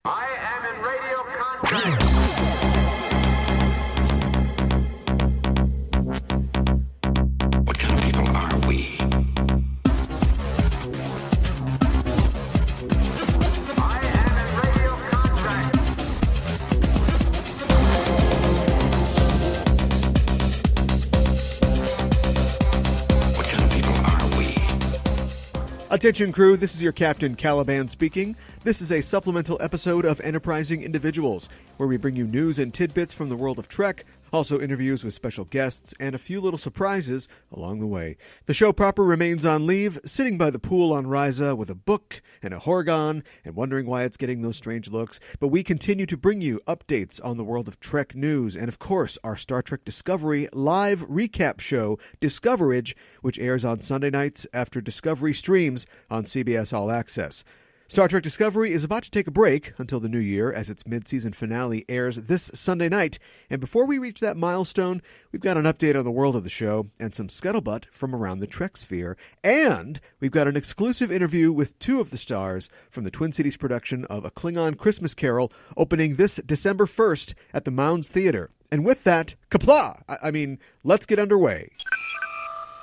I am in radio contact. What kind of people are we? I am in radio contact. What kind of people are we? Attention crew, this is your Captain Caliban speaking. This is a supplemental episode of Enterprising Individuals, where we bring you news and tidbits from the world of Trek, also interviews with special guests, and a few little surprises along the way. The show proper remains on leave, sitting by the pool on Ryza with a book and a Horgon, and wondering why it's getting those strange looks. But we continue to bring you updates on the world of Trek news, and of course, our Star Trek Discovery live recap show, Discoverage, which airs on Sunday nights after Discovery streams on CBS All Access. Star Trek Discovery is about to take a break until the new year as its mid-season finale airs this Sunday night. And before we reach that milestone, we've got an update on the world of the show and some scuttlebutt from around the Trek sphere. And we've got an exclusive interview with two of the stars from the Twin Cities production of A Klingon Christmas Carol, opening this December 1st at the Mounds Theater. And with that, kapla! I mean, let's get underway.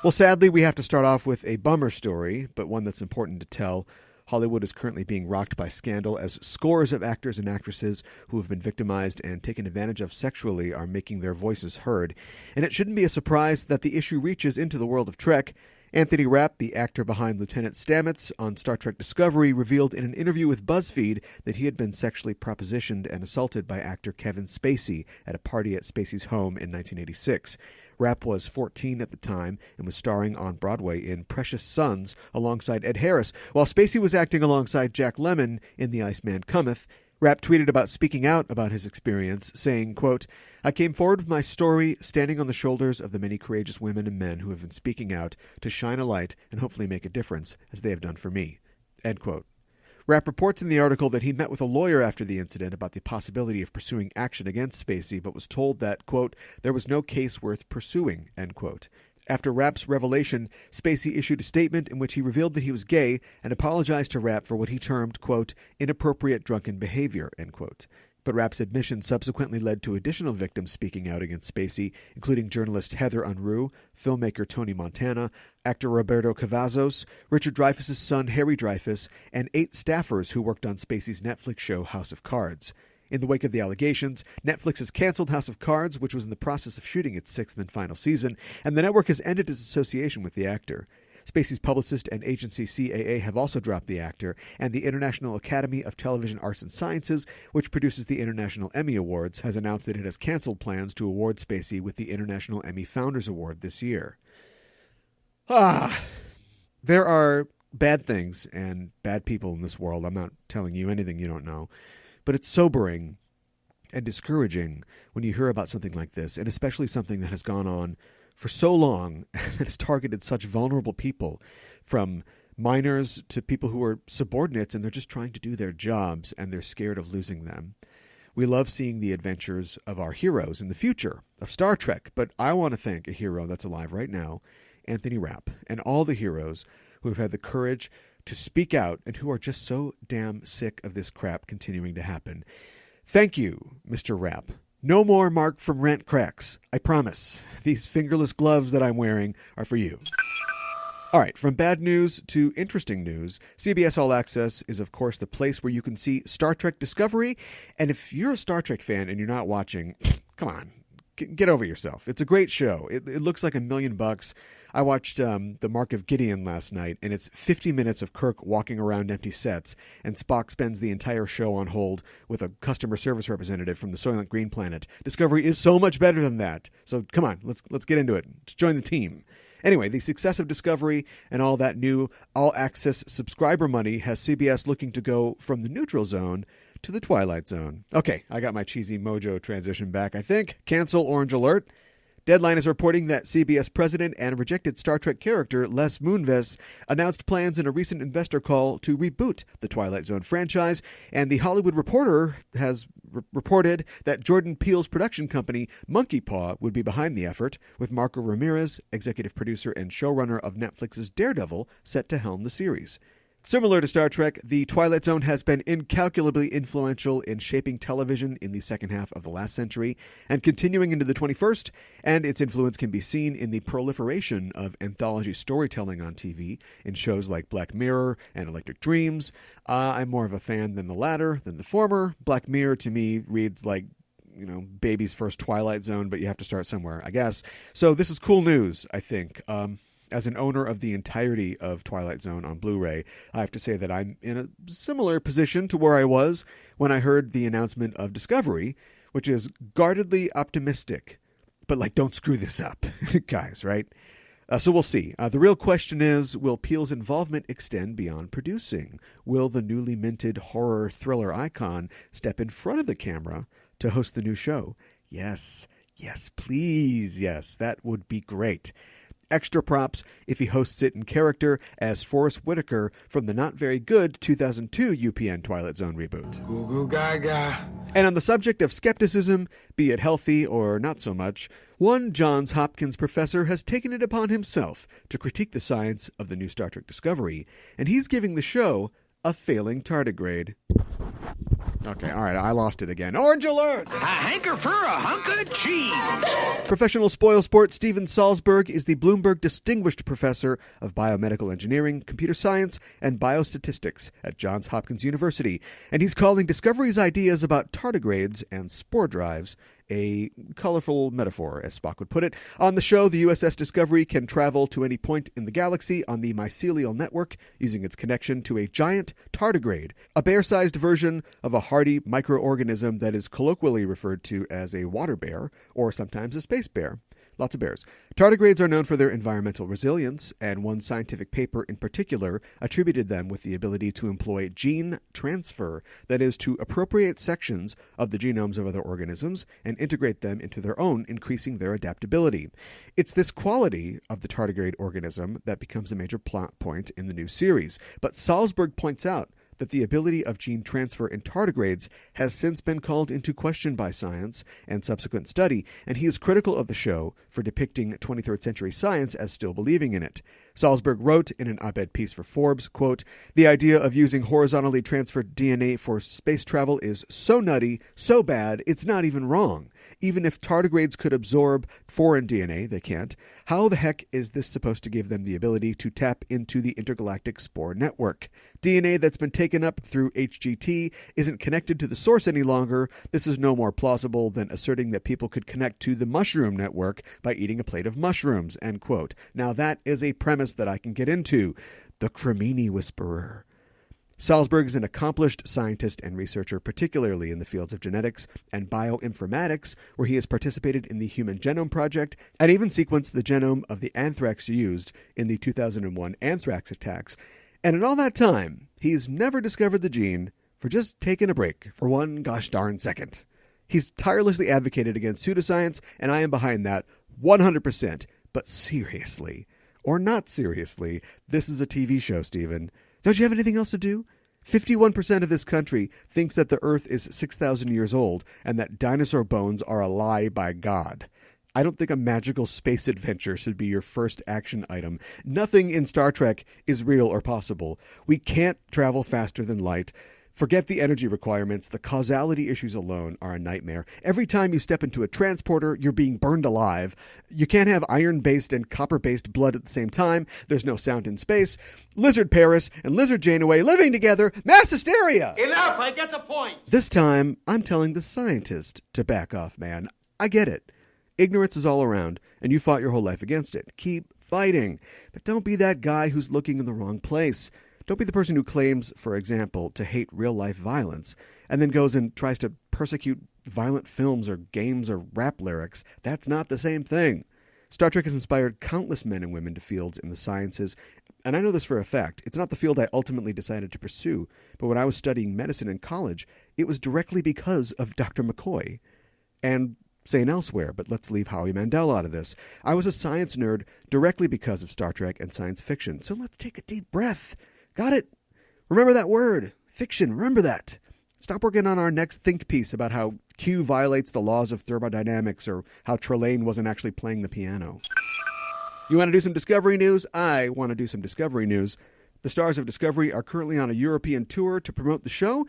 Well, sadly, we have to start off with a bummer story, but one that's important to tell. Hollywood is currently being rocked by scandal as scores of actors and actresses who have been victimized and taken advantage of sexually are making their voices heard. And it shouldn't be a surprise that the issue reaches into the world of Trek. Anthony Rapp, the actor behind Lieutenant Stamets on Star Trek Discovery, revealed in an interview with BuzzFeed that he had been sexually propositioned and assaulted by actor Kevin Spacey at a party at Spacey's home in 1986. Rapp was 14 at the time and was starring on Broadway in Precious Sons alongside Ed Harris, while Spacey was acting alongside Jack Lemmon in The Iceman Cometh. Rapp tweeted about speaking out about his experience, saying, quote, "I came forward with my story, standing on the shoulders of the many courageous women and men who have been speaking out to shine a light and hopefully make a difference, as they have done for me." End quote. Rapp reports in the article that he met with a lawyer after the incident about the possibility of pursuing action against Spacey, but was told that, quote, "there was no case worth pursuing," end quote. After Rapp's revelation, Spacey issued a statement in which he revealed that he was gay and apologized to Rapp for what he termed, quote, "inappropriate drunken behavior," end quote. But Rapp's admission subsequently led to additional victims speaking out against Spacey, including journalist Heather Unruh, filmmaker Tony Montana, actor Roberto Cavazos, Richard Dreyfuss's son Harry Dreyfuss, and 8 staffers who worked on Spacey's Netflix show House of Cards. In the wake of the allegations, Netflix has canceled House of Cards, which was in the process of shooting its 6th and final season, and the network has ended its association with the actor. Spacey's publicist and agency CAA have also dropped the actor, and the International Academy of Television Arts and Sciences, which produces the International Emmy Awards, has announced that it has canceled plans to award Spacey with the International Emmy Founders Award this year. There are bad things and bad people in this world. I'm not telling you anything you don't know. But it's sobering and discouraging when you hear about something like this, and especially something that has gone on for so long and has targeted such vulnerable people, from minors to people who are subordinates and they're just trying to do their jobs and they're scared of losing them. We love seeing the adventures of our heroes in the future of Star Trek, but I want to thank a hero that's alive right now, Anthony Rapp, and all the heroes who have had the courage to speak out and who are just so damn sick of this crap continuing to happen. Thank you, Mr. Rapp. No more Mark from Rent cracks. I promise. These fingerless gloves that I'm wearing are for you. All right, from bad news to interesting news, CBS All Access is, of course, the place where you can see Star Trek Discovery. And if you're a Star Trek fan and you're not watching, come on, get over yourself. It's a great show. It looks like $1 million. I watched The Mark of Gideon last night, and it's 50 minutes of Kirk walking around empty sets, and Spock spends the entire show on hold with a customer service representative from the Soylent Green Planet. Discovery is so much better than that. So come on, let's get into it. Let's join the team. Anyway, the success of Discovery and all that new all-access subscriber money has CBS looking to go from the neutral zone to the Twilight Zone. Okay, I got my cheesy mojo transition back, I think. Cancel Orange Alert. Deadline is reporting that CBS president and rejected Star Trek character Les Moonves announced plans in a recent investor call to reboot the Twilight Zone franchise, and The Hollywood Reporter has reported that Jordan Peele's production company Monkey Paw would be behind the effort, with Marco Ramirez, executive producer and showrunner of Netflix's Daredevil, set to helm the series. Similar to Star Trek, the Twilight Zone has been incalculably influential in shaping television in the second half of the last century and continuing into the 21st, and its influence can be seen in the proliferation of anthology storytelling on TV in shows like Black Mirror and Electric Dreams. I'm more of a fan than the latter than the former. Black Mirror, to me, reads like baby's first Twilight Zone, but you have to start somewhere, I guess. So this is cool news, I think. As an owner of the entirety of Twilight Zone on Blu-ray, I have to say that I'm in a similar position to where I was when I heard the announcement of Discovery, which is guardedly optimistic. But, don't screw this up, guys, right? So we'll see. The real question is, will Peele's involvement extend beyond producing? Will the newly minted horror thriller icon step in front of the camera to host the new show? Yes, please, yes, that would be great. Extra props if he hosts it in character as Forrest Whitaker from the not very good 2002 UPN Twilight Zone reboot. Goo goo gaga. And on the subject of skepticism, be it healthy or not so much, one Johns Hopkins professor has taken it upon himself to critique the science of the new Star Trek Discovery, and he's giving the show a failing tardigrade. Okay, all right, I lost it again. Orange alert! A hanker for a hunk of cheese. Professional spoilsport Steven Salzberg is the Bloomberg Distinguished Professor of Biomedical Engineering, Computer Science, and Biostatistics at Johns Hopkins University, and he's calling Discovery's ideas about tardigrades and spore drives a colorful metaphor, as Spock would put it. On the show, the USS Discovery can travel to any point in the galaxy on the mycelial network using its connection to a giant tardigrade, a bear-sized version of a hardy microorganism that is colloquially referred to as a water bear, or sometimes a space bear. Lots of bears. Tardigrades are known for their environmental resilience, and one scientific paper in particular attributed them with the ability to employ gene transfer, that is, to appropriate sections of the genomes of other organisms and integrate them into their own, increasing their adaptability. It's this quality of the tardigrade organism that becomes a major plot point in the new series, but Salzberg points out that the ability of gene transfer in tardigrades has since been called into question by science and subsequent study, and he is critical of the show for depicting 23rd century science as still believing in it. Salzberg wrote in an op-ed piece for Forbes, quote, "The idea of using horizontally transferred DNA for space travel is so nutty, so bad, it's not even wrong. Even if tardigrades could absorb foreign DNA, they can't. How the heck is this supposed to give them the ability to tap into the intergalactic spore network? DNA that's been taken up through HGT isn't connected to the source any longer. This is no more plausible than asserting that people could connect to the mushroom network by eating a plate of mushrooms," end quote. Now that is a premise that I can get into. The Cremini Whisperer. Salzberg is an accomplished scientist and researcher, particularly in the fields of genetics and bioinformatics, where he has participated in the Human Genome Project and even sequenced the genome of the anthrax used in the 2001 anthrax attacks. And in all that time, he's never discovered the gene for just taking a break for one gosh darn second. He's tirelessly advocated against pseudoscience, and I am behind that 100%. But seriously, or not seriously, this is a TV show, Stephen. Don't you have anything else to do? 51% of this country thinks that the Earth is 6,000 years old and that dinosaur bones are a lie by God. I don't think a magical space adventure should be your first action item. Nothing in Star Trek is real or possible. We can't travel faster than light. Forget the energy requirements. The causality issues alone are a nightmare. Every time you step into a transporter, you're being burned alive. You can't have iron-based and copper-based blood at the same time. There's no sound in space. Lizard Paris and Lizard Janeway living together. Mass hysteria! Enough, I get the point. This time, I'm telling the scientist to back off, man. I get it. Ignorance is all around, and you fought your whole life against it. Keep fighting. But don't be that guy who's looking in the wrong place. Don't be the person who claims, for example, to hate real-life violence, and then goes and tries to persecute violent films or games or rap lyrics. That's not the same thing. Star Trek has inspired countless men and women to fields in the sciences, and I know this for a fact. It's not the field I ultimately decided to pursue, but when I was studying medicine in college, it was directly because of Dr. McCoy. And sane elsewhere, but let's leave Howie Mandel out of this. I was a science nerd directly because of Star Trek and science fiction, so let's take a deep breath. Got it? Remember that word. Fiction. Remember that. Stop working on our next think piece about how Q violates the laws of thermodynamics or how Trelane wasn't actually playing the piano. You want to do some Discovery news? I want to do some Discovery news. The stars of Discovery are currently on a European tour to promote the show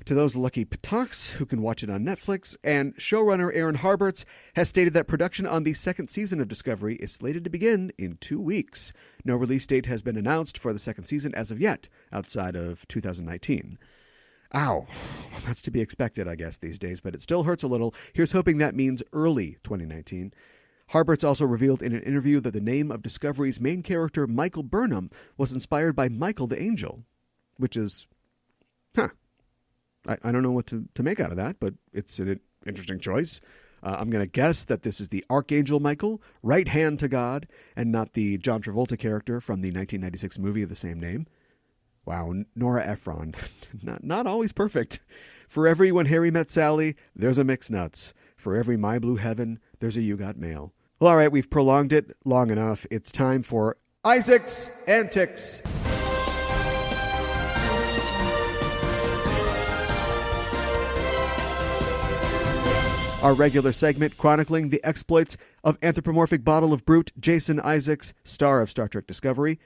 to those lucky petaks who can watch it on Netflix, and showrunner Aaron Harberts has stated that production on the second season of Discovery is slated to begin in 2 weeks. No release date has been announced for the second season as of yet, outside of 2019. Ow. That's to be expected, I guess, these days, but it still hurts a little. Here's hoping that means early 2019. Harberts also revealed in an interview that the name of Discovery's main character, Michael Burnham, was inspired by Michael the Angel, which is, I don't know what to make out of that, but it's an interesting choice. I'm going to guess that this is the Archangel Michael, right hand to God, and not the John Travolta character from the 1996 movie of the same name. Wow, Nora Ephron, not always perfect. For every When Harry Met Sally, there's a Mixed Nuts. For every My Blue Heaven, there's a You Got Mail. Well, all right, we've prolonged it long enough. It's time for Isaac's Antics. Our regular segment chronicling the exploits of anthropomorphic bottle of brute Jason Isaacs, star of Star Trek Discovery.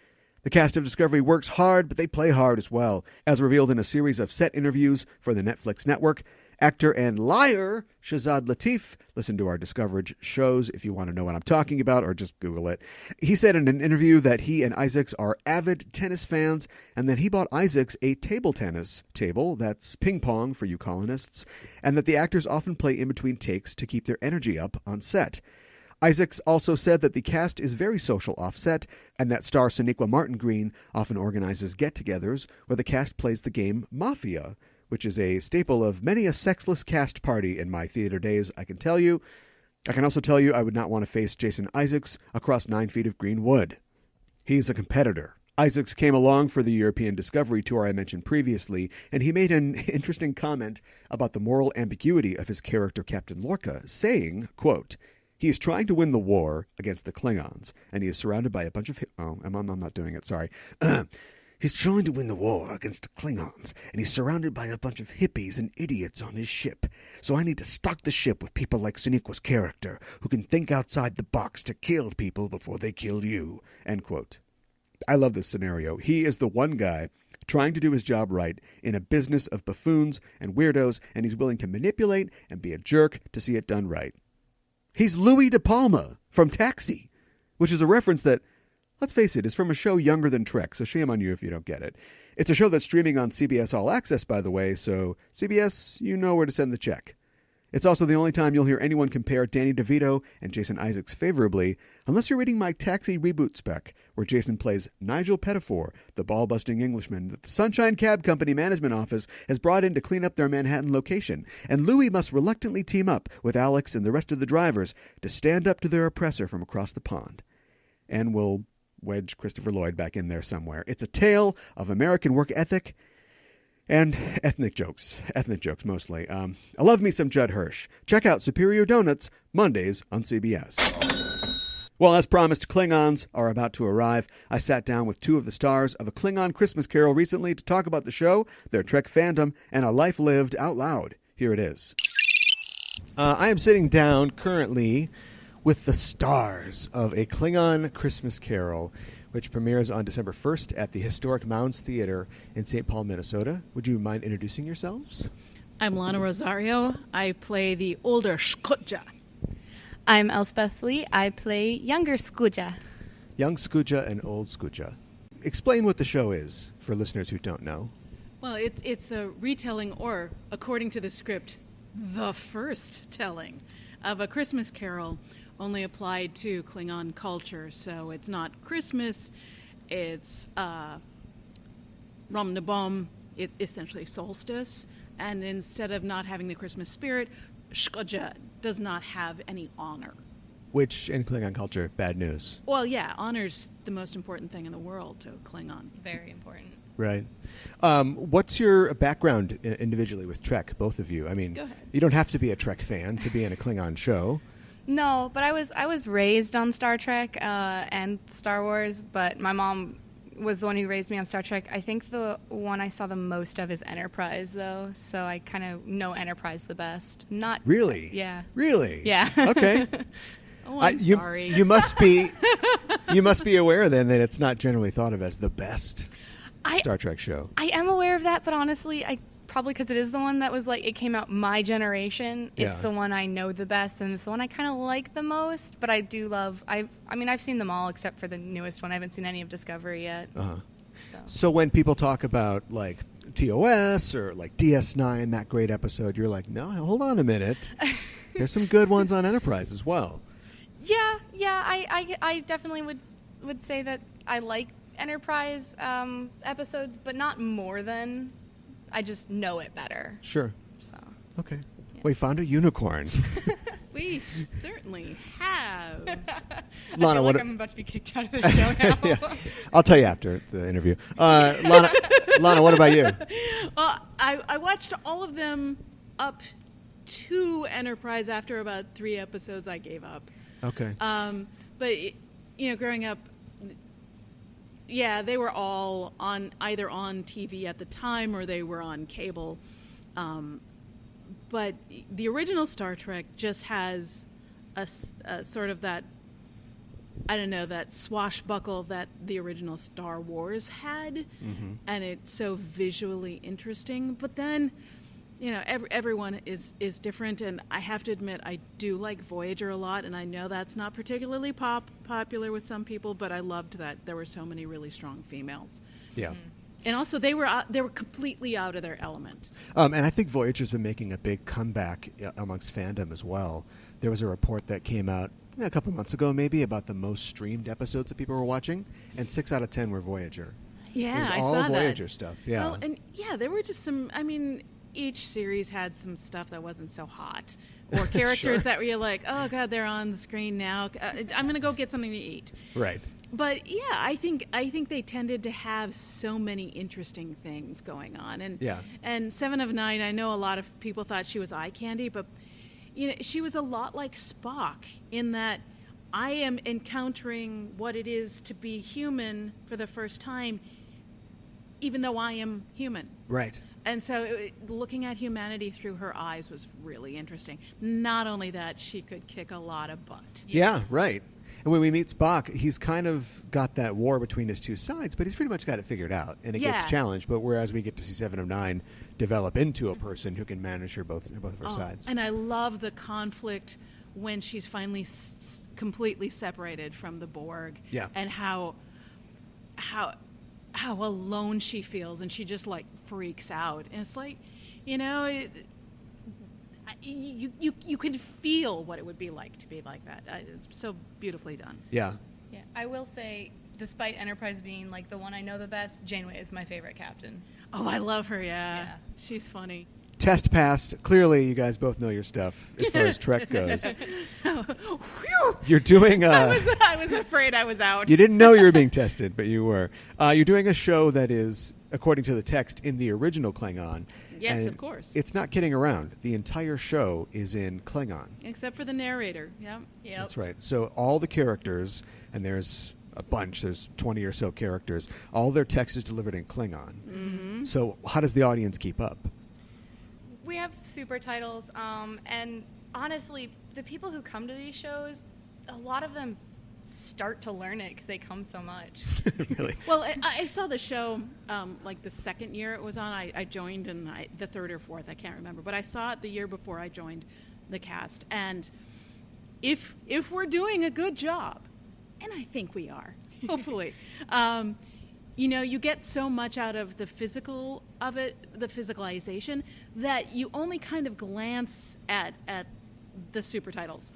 The cast of Discovery works hard, but they play hard as well. As revealed in a series of set interviews for the Netflix network, actor and liar Shazad Latif, listen to our Discoverage shows if you want to know what I'm talking about, or just Google it. He said in an interview that he and Isaacs are avid tennis fans, and that he bought Isaacs a table tennis table, that's ping pong for you colonists, and that the actors often play in between takes to keep their energy up on set. Isaacs also said that the cast is very social off-set, and that star Sonequa Martin Green often organizes get-togethers where the cast plays the game Mafia, which is a staple of many a sexless cast party in my theater days, I can tell you. I can also tell you I would not want to face Jason Isaacs across 9 feet of green wood. He is a competitor. Isaacs came along for the European Discovery tour I mentioned previously, and he made an interesting comment about the moral ambiguity of his character Captain Lorca, saying, quote, "He is trying to win the war against the Klingons, and he is surrounded by a bunch of... I'm not doing it, sorry. He's trying to win the war against the Klingons, and he's surrounded by a bunch of hippies and idiots on his ship. So I need to stock the ship with people like Sonequa's character, who can think outside the box to kill people before they kill you." End quote. I love this scenario. He is the one guy trying to do his job right in a business of buffoons and weirdos, and he's willing to manipulate and be a jerk to see it done right. He's Louis De Palma from Taxi, which is a reference that, let's face it, is from a show younger than Trek, so shame on you if you don't get it. It's a show that's streaming on CBS All Access, by the way, so CBS, you know where to send the check. It's also the only time you'll hear anyone compare Danny DeVito and Jason Isaacs favorably, unless you're reading my Taxi reboot spec, where Jason plays Nigel Pettifor, the ball-busting Englishman that the Sunshine Cab Company management office has brought in to clean up their Manhattan location, and Louis must reluctantly team up with Alex and the rest of the drivers to stand up to their oppressor from across the pond. And we'll wedge Christopher Lloyd back in there somewhere. It's a tale of American work ethic and ethnic jokes mostly. I love me some Judd Hirsch. Check out Superior Donuts, Mondays on CBS. Well, as promised, Klingons are about to arrive. I sat down with 2 of the stars of A Klingon Christmas Carol recently to talk about the show, their Trek fandom, and a life lived out loud. Here it is. I am sitting down currently with the stars of A Klingon Christmas Carol, which premieres on December 1st at the historic Mounds Theater in St. Paul, Minnesota. Would you mind introducing yourselves? I'm Lana Rosario. I play the older Shkutja. I'm Elspeth Lee. I play younger Skuja. Young Skuja and old Skuja. Explain what the show is for listeners who don't know. Well, it's a retelling, or, according to the script, the first telling of A Christmas Carol, only applied to Klingon culture. So it's not Christmas, it's Ramnabom, it's essentially solstice. And instead of not having the Christmas spirit, Shkoja does not have any honor. Which, in Klingon culture, bad news. Well, yeah, honor's the most important thing in the world to Klingon. Very important. Right. What's your background individually with Trek, both of you? I mean, Go ahead. You don't have to be a Trek fan to be in a Klingon show. No, but I was raised on Star Trek and Star Wars, but my mom was the one who raised me on Star Trek. I think the one I saw the most of is Enterprise, though, so I kind of know Enterprise the best. Not Really? Yeah. Really? Yeah. Okay. Oh, I'm sorry. You must be aware then that it's not generally thought of as the best. Star Trek show. I am aware of that, but honestly, probably because it is the one that was like, it came out my generation. It's Yeah. the one I know the best, and it's the one I kind of like the most. But I do love. I've seen them all except for the newest one. I haven't seen any of Discovery yet. Uh-huh. So. So when people talk about like TOS or like DS9, that great episode, you're like, no, hold on a minute. There's some good ones on Enterprise as well. Yeah. I definitely would say that I like Enterprise episodes, but not more than. I just know it better. Sure. So. Okay. Yeah. We found a unicorn. We certainly have. I Lana, feel what? like I'm about to be kicked out of the show now. Yeah. I'll tell you after the interview. Lana, what about you? Well, I watched all of them up to Enterprise. After about 3 episodes, I gave up. Okay. But growing up, yeah, they were all either on TV at the time or they were on cable. But the original Star Trek just has a sort of that, I don't know, that swashbuckle that the original Star Wars had, and it's so visually interesting. But then, everyone is different, and I have to admit, I do like Voyager a lot, and I know that's not particularly popular with some people, but I loved that there were so many really strong females. Yeah. And also, they were completely out of their element. And I think Voyager's been making a big comeback amongst fandom as well. There was a report that came out a couple months ago, maybe, about the most streamed episodes that people were watching, and 6 out of 10 were Voyager. Yeah, it was I all saw Voyager that. stuff. Yeah. Well, and there were just some. I mean, each series had some stuff that wasn't so hot, or characters Sure. that were like, oh god, they're on the screen now. I'm going to go get something to eat. Right. But yeah, I think they tended to have so many interesting things going on, and 7 of 9. I know a lot of people thought she was eye candy, but she was a lot like Spock in that I am encountering what it is to be human for the first time, even though I am human. Right. And so looking at humanity through her eyes was really interesting. Not only that, she could kick a lot of butt. Yeah, right. And when we meet Spock, he's kind of got that war between his two sides, but he's pretty much got it figured out, and it gets challenged. But whereas we get to see 7 of 9 develop into a person who can manage both of her sides. And I love the conflict when she's finally completely separated from the Borg. Yeah. And how alone she feels, and she just like freaks out. And it's like, you can feel what it would be like to be like that. It's so beautifully done. Yeah. Yeah, I will say, despite Enterprise being like the one I know the best, Janeway is my favorite captain. Oh, I love her. Yeah. She's funny. Test passed. Clearly, you guys both know your stuff as far as Trek goes. Whew. You're doing I was afraid I was out. You didn't know you were being tested, but you were. You're doing a show that is, according to the text, in the original Klingon. Yes, and of course. It's not kidding around. The entire show is in Klingon. Except for the narrator. Yep. That's right. So all the characters, and there's a bunch, there's 20 or so characters, all their text is delivered in Klingon. Mm-hmm. So how does the audience keep up? We have super titles, and honestly, the people who come to these shows, a lot of them start to learn it because they come so much. Really? Well, I saw the show like the second year it was on. I joined in the third or fourth, I can't remember, but I saw it the year before I joined the cast. And if we're doing a good job, and I think we are, hopefully, you get so much out of the physical of it, the physicalization, that you only kind of glance at the super titles.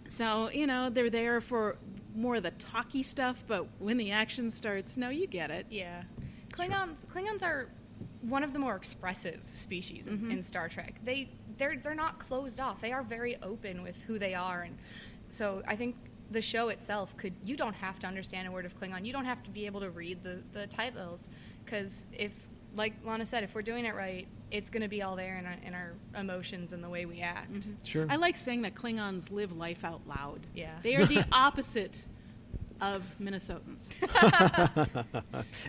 So, they're there for more of the talky stuff, but when the action starts, no, you get it. Yeah. Klingons are one of the more expressive species in Star Trek. They're not closed off. They are very open with who they are, and so I think the show itself you don't have to understand a word of Klingon. You don't have to be able to read the titles, because like Lana said, if we're doing it right, it's going to be all there in our emotions and the way we act. Mm-hmm. Sure. I like saying that Klingons live life out loud. Yeah. They are the opposite of Minnesotans.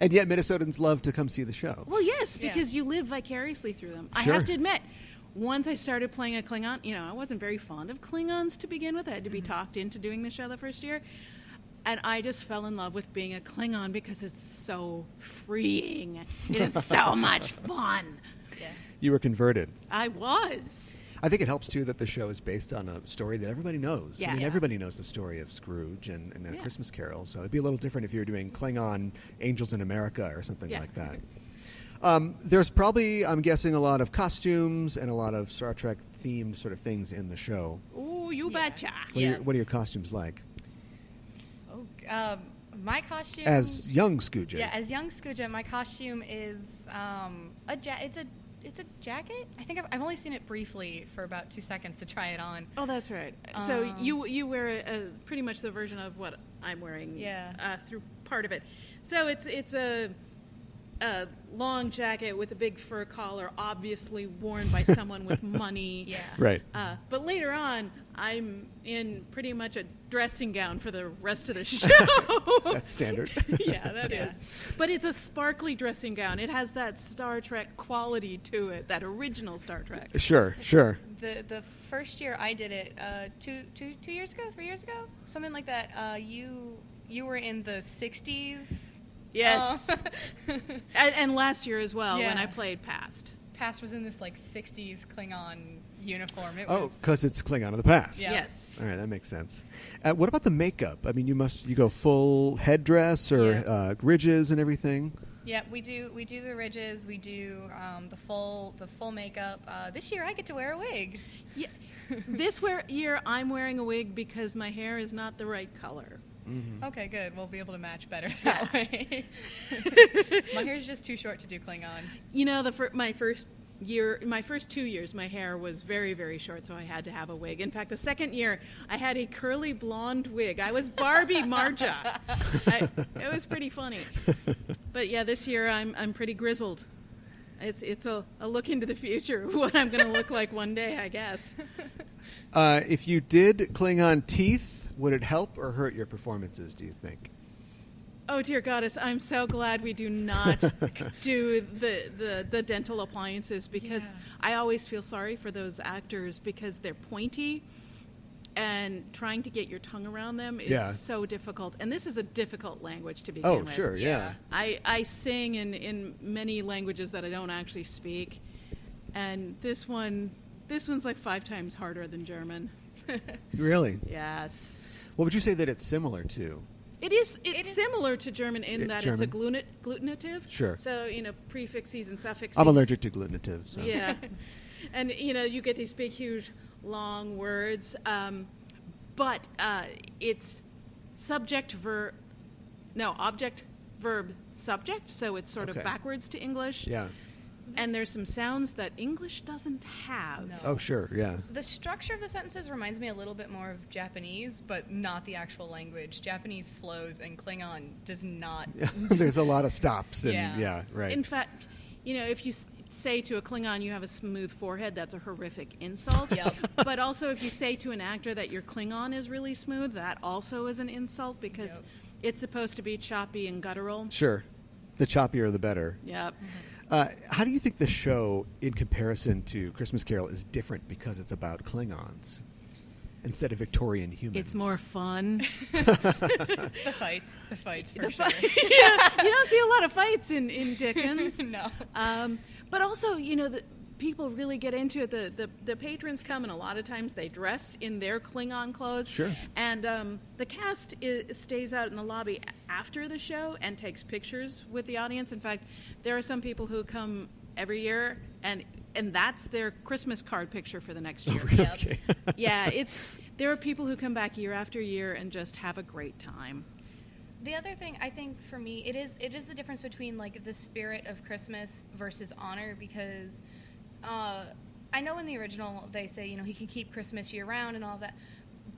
And yet Minnesotans love to come see the show. Well, yes, because you live vicariously through them. Sure. I have to admit, once I started playing a Klingon, I wasn't very fond of Klingons to begin with. I had to be talked into doing the show the first year. And I just fell in love with being a Klingon because it's so freeing. It is so much fun. Yeah. You were converted. I was. I think it helps, too, that the show is based on a story that everybody knows. Yeah. I mean, Yeah. everybody knows the story of Scrooge and A Yeah. Christmas Carol, so it'd be a little different if you were doing Klingon Angels in America or something Yeah. like that. There's probably, I'm guessing, a lot of costumes and a lot of Star Trek-themed sort of things in the show. Ooh, you Yeah. betcha. What are your costumes like? Oh, my costume As young Scooja. Yeah, as young Scooja, my costume is it's a jacket. I think I've only seen it briefly for about 2 seconds to try it on. Oh, that's right. So you wear pretty much the version of what I'm wearing. Yeah. Through part of it. So it's a long jacket with a big fur collar, obviously worn by someone with money. Yeah. Right. But later on, I'm in pretty much a dressing gown for the rest of the show. That's standard. Yeah, that is. But it's a sparkly dressing gown. It has that Star Trek quality to it, that original Star Trek. Sure. The first year I did it, 2 years ago, 3 years ago, something like that. You were in the 60s. Yes. And last year as well, when Yeah. I played Past. Past was in this like 60s Klingon uniform. It Oh, was because it's Klingon of the past. Yeah. Yes. All right, that makes sense. What about the makeup? I mean, you go full headdress or Yeah. ridges and everything? Yeah, we do the ridges, we do the full makeup. This year I get to wear a wig. Yeah. This year I'm wearing a wig because my hair is not the right color. Okay, good. We'll be able to match better that way. My hair is just too short to do Klingon. You know, my first 2 years, my hair was very, very short, so I had to have a wig. In fact, the second year, I had a curly blonde wig. I was Barbie Marja. It was pretty funny. But yeah, this year I'm pretty grizzled. It's a look into the future, what I'm going to look like one day, I guess. If you did Klingon teeth, would it help or hurt your performances, do you think? Oh, dear goddess, I'm so glad we do not do the dental appliances because Yeah. I always feel sorry for those actors because they're pointy and trying to get your tongue around them is Yeah. so difficult. And this is a difficult language to begin Oh, with. sure, yeah. I sing in many languages that I don't actually speak, and this one's like 5 times harder than German. Really? Yes. What would you say that it's similar to? It's is- similar to German in that it's a German? glutinative. Sure. So, prefixes and suffixes. I'm allergic to glutinatives. So. Yeah. And, you get these big, huge, long words. But it's object, verb, subject. So it's sort Okay. of backwards to English. Yeah. And there's some sounds that English doesn't have. No. Oh, sure, yeah. The structure of the sentences reminds me a little bit more of Japanese, but not the actual language. Japanese flows and Klingon does not. There's a lot of stops. And, Yeah. right. In fact, if you say to a Klingon you have a smooth forehead, that's a horrific insult. Yep. But also if you say to an actor that your Klingon is really smooth, that also is an insult because Yep. it's supposed to be choppy and guttural. Sure. The choppier, the better. Yep. How do you think the show, in comparison to Christmas Carol, is different because it's about Klingons instead of Victorian humans? It's more fun. The fights for sure. Yeah, you don't see a lot of fights in Dickens. No. But also, the people really get into it. The patrons come, and a lot of times they dress in their Klingon clothes. Sure. And the cast stays out in the lobby after the show and takes pictures with the audience. In fact, there are some people who come every year, and that's their Christmas card picture for the next year. Really? Yep. Okay. Yeah, there are people who come back year after year and just have a great time. The other thing I think for me, it is the difference between like the spirit of Christmas versus honor because I know in the original they say he can keep Christmas year round and all that,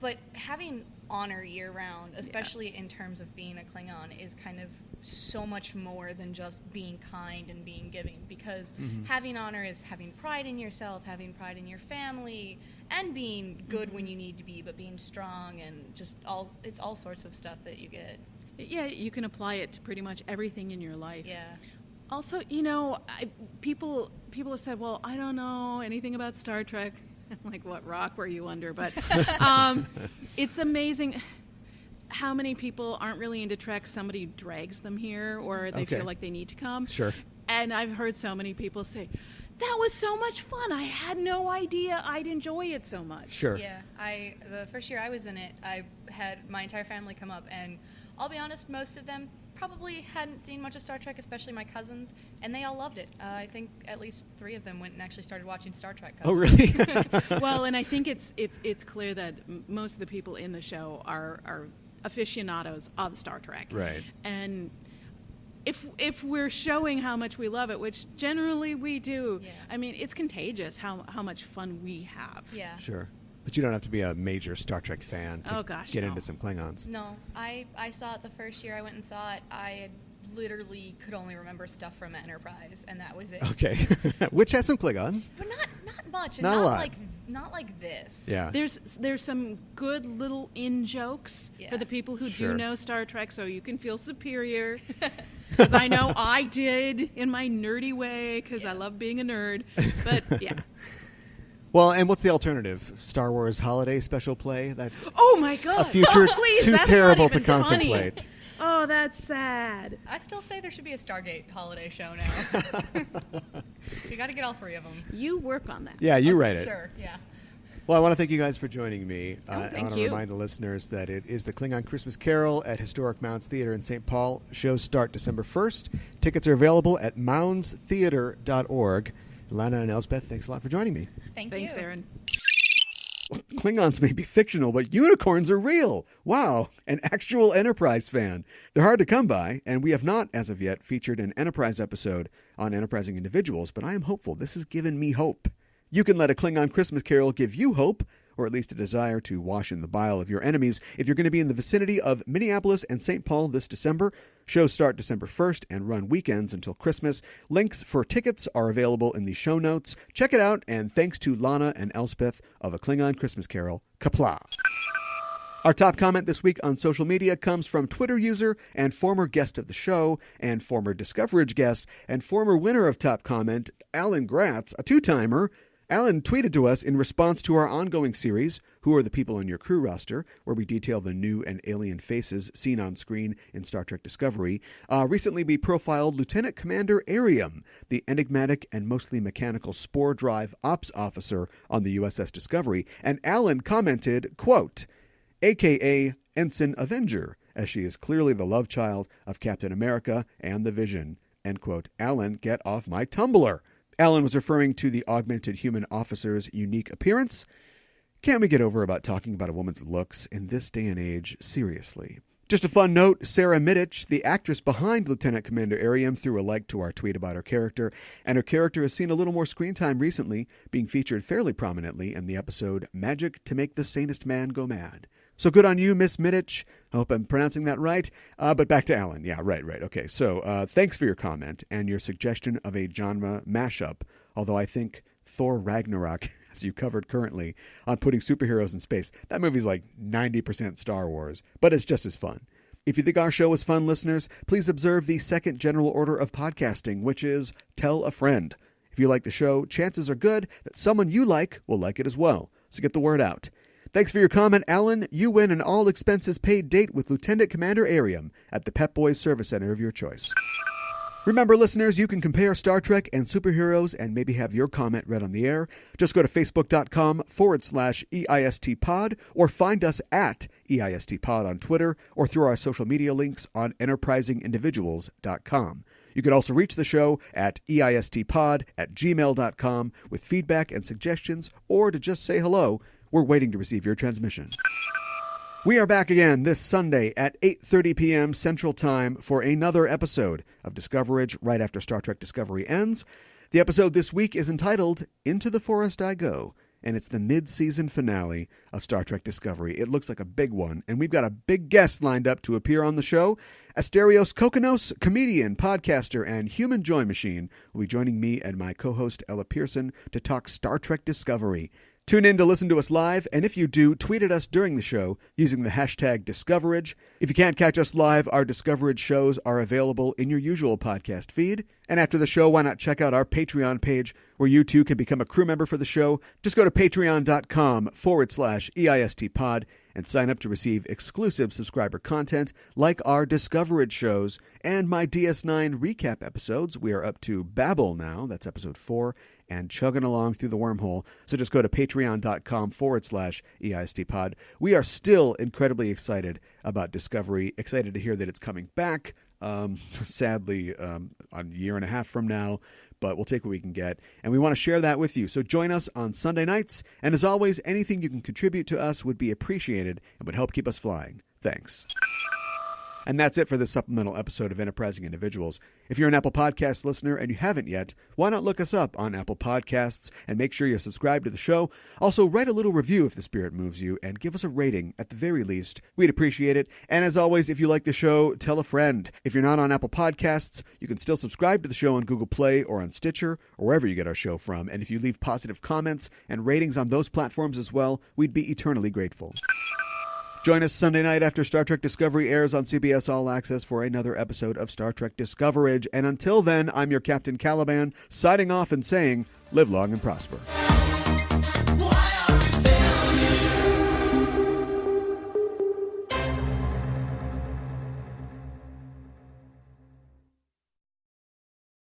but having honor year round, especially in terms of being a Klingon, is kind of so much more than just being kind and being giving because having honor is having pride in yourself, having pride in your family, and being good when you need to be, but being strong and just it's all sorts of stuff that you get. Yeah, you can apply it to pretty much everything in your life. Yeah. Also, people have said, well, I don't know anything about Star Trek. I'm like, what rock were you under? But it's amazing how many people aren't really into Trek, somebody drags them here, or they Okay. feel like they need to come. Sure. And I've heard so many people say, that was so much fun. I had no idea I'd enjoy it so much. Sure. Yeah, the first year I was in it, I had my entire family come up, and I'll be honest, most of them probably hadn't seen much of Star Trek, especially my cousins, and they all loved it. I think at least 3 of them went and actually started watching Star Trek. Oh, really? Well, and I think it's clear that most of the people in the show are aficionados of Star Trek. Right. And if we're showing how much we love it, which generally we do, Yeah. I mean, it's contagious how much fun we have. Yeah. Sure. But you don't have to be a major Star Trek fan to Oh, gosh, get no. into some Klingons. No, I saw it the first year I went and saw it. I literally could only remember stuff from Enterprise, and that was it. Okay. Which has some Klingons. But not much, and Not a lot. not like this. Yeah. There's some good little in-jokes Yeah. for the people who Sure. do know Star Trek, so you can feel superior. Because I know I did in my nerdy way, because I love being a nerd. But, yeah. Well, and what's the alternative? Star Wars Holiday Special Play? That Oh, my God. a future Please, too that's terrible not to even funny. contemplate. Oh, that's sad. I still say there should be a Stargate holiday show now. You got to get all 3 of them. You work on that. Yeah, you write it. Sure, yeah. Well, I want to thank you guys for joining me. thank I want to you. remind the listeners that it is the Klingon Christmas Carol at Historic Mounds Theater in St. Paul. Shows start December 1st. Tickets are available at moundstheater.org. Lana and Elsbeth, thanks a lot for joining me. Thanks, Thanks, Aaron. Klingons may be fictional, but unicorns are real. Wow, an actual Enterprise fan. They're hard to come by, and we have not, as of yet, featured an Enterprise episode on enterprising individuals, but I am hopeful. This has given me hope. You can let A Klingon Christmas Carol give you hope, or at least a desire to wash in the bile of your enemies, if you're going to be in the vicinity of Minneapolis and St. Paul this December. Shows start December 1st and run weekends until Christmas. Links for tickets are available in the show notes. Check it out, and thanks to Lana and Elspeth of A Klingon Christmas Carol. Kapla! Our top comment this week on social media comes from Twitter user and former guest of the show, and former Discoverage guest, and former winner of top comment, Alan Gratz, a 2-timer. Alan tweeted to us in response to our ongoing series, Who Are the People on Your Crew Roster, where we detail the new and alien faces seen on screen in Star Trek Discovery. Recently, we profiled Lieutenant Commander Arium, the enigmatic and mostly mechanical spore drive ops officer on the USS Discovery, and Alan commented, quote, a.k.a. Ensign Avenger, as she is clearly the love child of Captain America and the Vision. End quote. Alan, get off my Tumblr. Alan was referring to the augmented human officer's unique appearance. Can't we get over about talking about a woman's looks in this day and age? Seriously. Just a fun note, Sarah Middich, the actress behind Lieutenant Commander Arium, threw a like to our tweet about her character, and her character has seen a little more screen time recently, being featured fairly prominently in the episode Magic to Make the Sanest Man Go Mad. So good on you, Miss Middich. I hope I'm pronouncing that right. But back to Alan. Yeah, right. Okay, so thanks for your comment and your suggestion of a genre mashup, although I think Thor Ragnarok, as you covered currently, on putting superheroes in space, that movie's like 90% Star Wars, but it's just as fun. If you think our show is fun, listeners, please observe the second general order of podcasting, which is tell a friend. If you like the show, chances are good that someone you like will like it as well. So get the word out. Thanks for your comment, Alan. You win an all-expenses-paid date with Lieutenant Commander Arium at the Pep Boys Service Center of your choice. Remember, listeners, you can compare Star Trek and superheroes and maybe have your comment read on the air. Just go to facebook.com/EISTpod or find us at EISTpod on Twitter or through our social media links on enterprisingindividuals.com. You can also reach the show at EISTpod@gmail.com with feedback and suggestions or to just say hello. We're waiting to receive your transmission. We are back again this Sunday at 8:30 p.m. Central Time for another episode of Discoverage right after Star Trek Discovery ends. The episode this week is entitled Into the Forest I Go, and it's the mid-season finale of Star Trek Discovery. It looks like a big one, and we've got a big guest lined up to appear on the show. Asterios Kokkinos, comedian, podcaster, and human joy machine, will be joining me and my co-host Ella Pearson to talk Star Trek Discovery. Tune in to listen to us live, and if you do, tweet at us during the show using the hashtag Discoverage. If you can't catch us live, our Discoverage shows are available in your usual podcast feed. And after the show, why not check out our Patreon page where you too can become a crew member for the show. Just go to patreon.com/EISTpod and sign up to receive exclusive subscriber content like our Discoverage shows and my DS9 recap episodes. We are up to Babel now, that's episode 4, and chugging along through the wormhole. So just go to patreon.com/EISTpod. We are still incredibly excited about Discovery, excited to hear that it's coming back, sadly, a year and a half from now, but we'll take what we can get. And we want to share that with you. So join us on Sunday nights. And as always, anything you can contribute to us would be appreciated and would help keep us flying. Thanks. And that's it for this supplemental episode of Enterprising Individuals. If you're an Apple Podcast listener and you haven't yet, why not look us up on Apple Podcasts and make sure you're subscribed to the show. Also, write a little review if the spirit moves you and give us a rating at the very least. We'd appreciate it. And as always, if you like the show, tell a friend. If you're not on Apple Podcasts, you can still subscribe to the show on Google Play or on Stitcher or wherever you get our show from. And if you leave positive comments and ratings on those platforms as well, we'd be eternally grateful. Join us Sunday night after Star Trek Discovery airs on CBS All Access for another episode of Star Trek Discoverage. And until then, I'm your Captain Caliban, signing off and saying, live long and prosper.